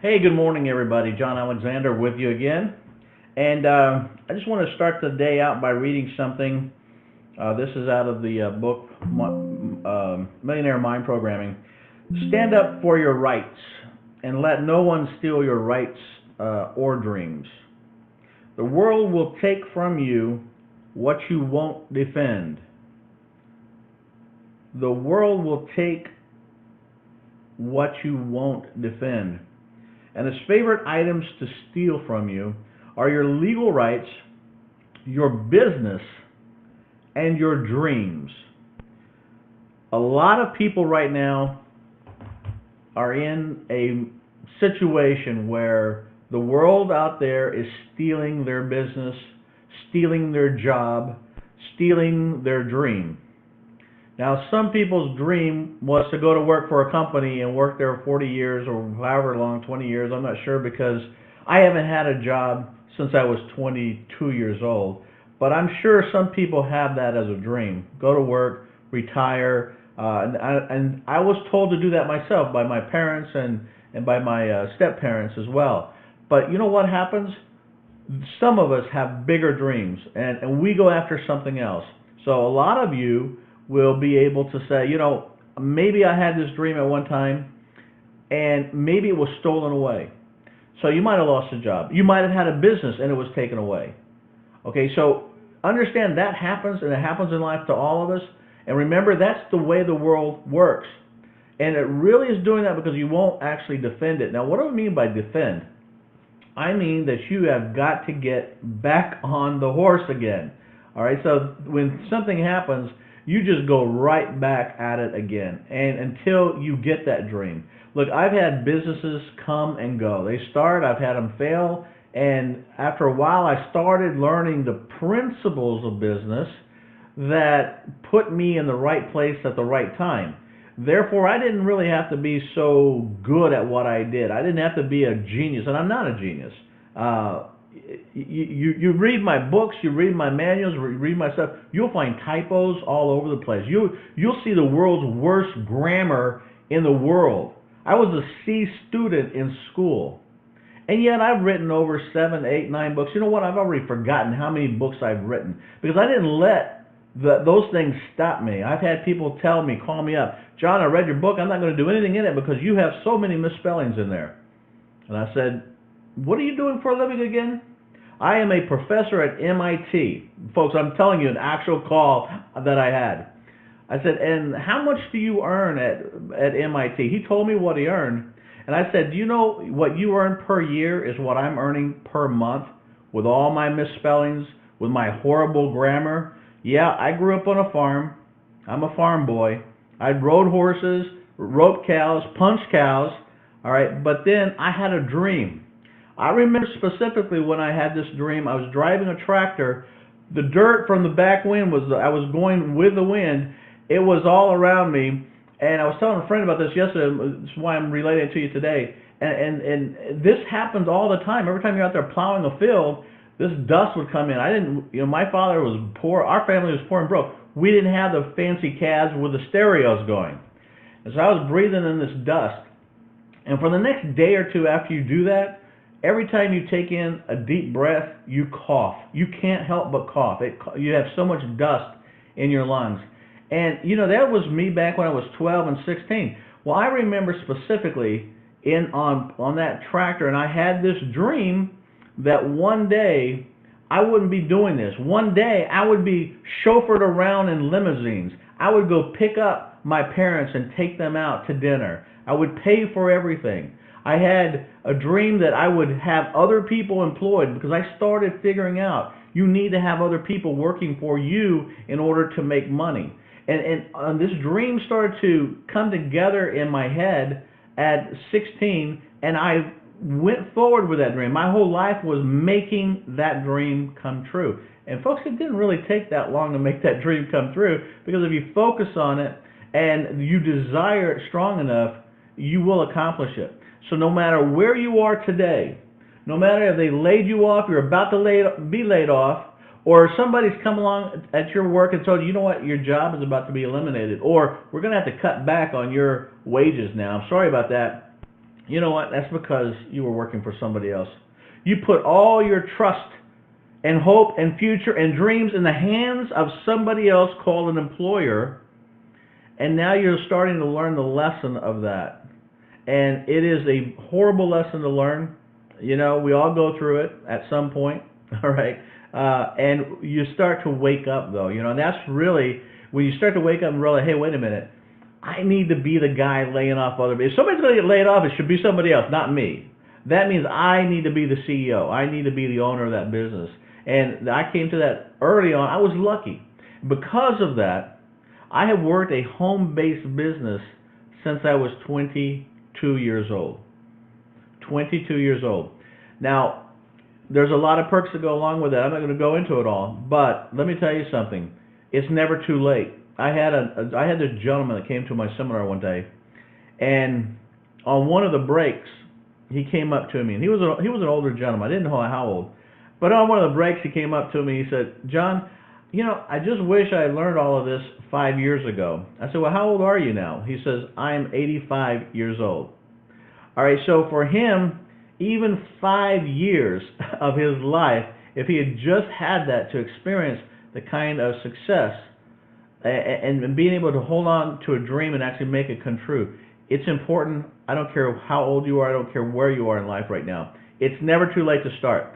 Hey, good morning, everybody. John Alexander with you again. And I just want to start the day out by reading something. This is out of the book Millionaire Mind Programming. Stand up for your rights and let no one steal your rights or dreams. The world will take from you what you won't defend. The world will take what you won't defend. And his favorite items to steal from you are your legal rights, your business, and your dreams. A lot of people right now are in a situation where the world out there is stealing their business, stealing their job, stealing their dream. Now, some people's dream was to go to work for a company and work there 40 years or however long, 20 years, I'm not sure, because I haven't had a job since I was 22 years old. But I'm sure some people have that as a dream. Go to work, retire. And I was told to do that myself by my parents and by my step-parents as well. But you know what happens? Some of us have bigger dreams, and we go after something else. So a lot of you will be able to say, maybe I had this dream at one time, and maybe it was stolen away. So you might have lost a job. You might have had a business, and it was taken away. Okay, so understand that happens, and it happens in life to all of us. And remember, that's the way the world works. And it really is doing that because you won't actually defend it. Now, what do I mean by defend? I mean that you have got to get back on the horse again. All right, so when something happens, you just go right back at it again, and until you get that dream. Look, I've had businesses come and go. They start, I've had them fail, and after a while I started learning the principles of business that put me in the right place at the right time. Therefore, I didn't really have to be so good at what I did. I didn't have to be a genius, and I'm not a genius. Uh, you read my books, you read my manuals, you read my stuff, you'll find typos all over the place. You'll see the world's worst grammar in the world. I was a C student in school, and yet I've written over 7, 8, 9 books. You know what? I've already forgotten how many books I've written because I didn't let those things stop me. I've had people tell me, call me up, John, I read your book. I'm not going to do anything in it because you have so many misspellings in there. And I said, what are you doing for a living again? I am a professor at MIT. Folks, I'm telling you an actual call that I had. I said, and how much do you earn at MIT? He told me what he earned. And I said, do you know what you earn per year is what I'm earning per month with all my misspellings, with my horrible grammar? Yeah, I grew up on a farm. I'm a farm boy. I rode horses, roped cows, punched cows, all right, but then I had a dream. I remember specifically when I had this dream, I was driving a tractor. The dirt from the back wind I was going with the wind. It was all around me. And I was telling a friend about this yesterday. That's why I'm relating it to you today. And this happens all the time. Every time you're out there plowing a field, this dust would come in. I didn't, my father was poor. Our family was poor and broke. We didn't have the fancy cabs with the stereos going. And so I was breathing in this dust. And for the next day or two after you do that, every time you take in a deep breath, you cough. You can't help but cough. You have so much dust in your lungs. And, that was me back when I was 12 and 16. Well, I remember specifically on that tractor, and I had this dream that one day I wouldn't be doing this. One day I would be chauffeured around in limousines. I would go pick up my parents and take them out to dinner. I would pay for everything. I had a dream that I would have other people employed because I started figuring out you need to have other people working for you in order to make money. And this dream started to come together in my head at 16, and I went forward with that dream. My whole life was making that dream come true. And folks, it didn't really take that long to make that dream come true because if you focus on it and you desire it strong enough, you will accomplish it. So no matter where you are today, no matter if they laid you off, you're about to be laid off, or somebody's come along at your work and told you, you know what, your job is about to be eliminated, or we're going to have to cut back on your wages now. I'm sorry about that. You know what? That's because you were working for somebody else. You put all your trust and hope and future and dreams in the hands of somebody else called an employer, and now you're starting to learn the lesson of that. And it is a horrible lesson to learn. You know, we all go through it at some point, all right? And you start to wake up, though, you know, and that's really when you start to wake up and realize, hey, wait a minute, I need to be the guy laying off other people. If somebody's going to get laid off, it should be somebody else, not me. That means I need to be the CEO. I need to be the owner of that business. And I came to that early on. I was lucky. Because of that, I have worked a home-based business since I was 22 years old. 22 years old. Now, there's a lot of perks that go along with that. I'm not going to go into it all, but let me tell you something. It's never too late. I had this gentleman that came to my seminar one day, and on one of the breaks, he came up to me, and he was an older gentleman. I didn't know how old, but on one of the breaks, he came up to me. He said, "John, you know, I just wish I had learned all of this 5 years ago." I said, "Well, how old are you now?" He says, "I'm 85 years old." All right, so for him, even 5 years of his life, if he had just had that to experience the kind of success and being able to hold on to a dream and actually make it come true, it's important. I don't care how old you are, I don't care where you are in life right now. It's never too late to start.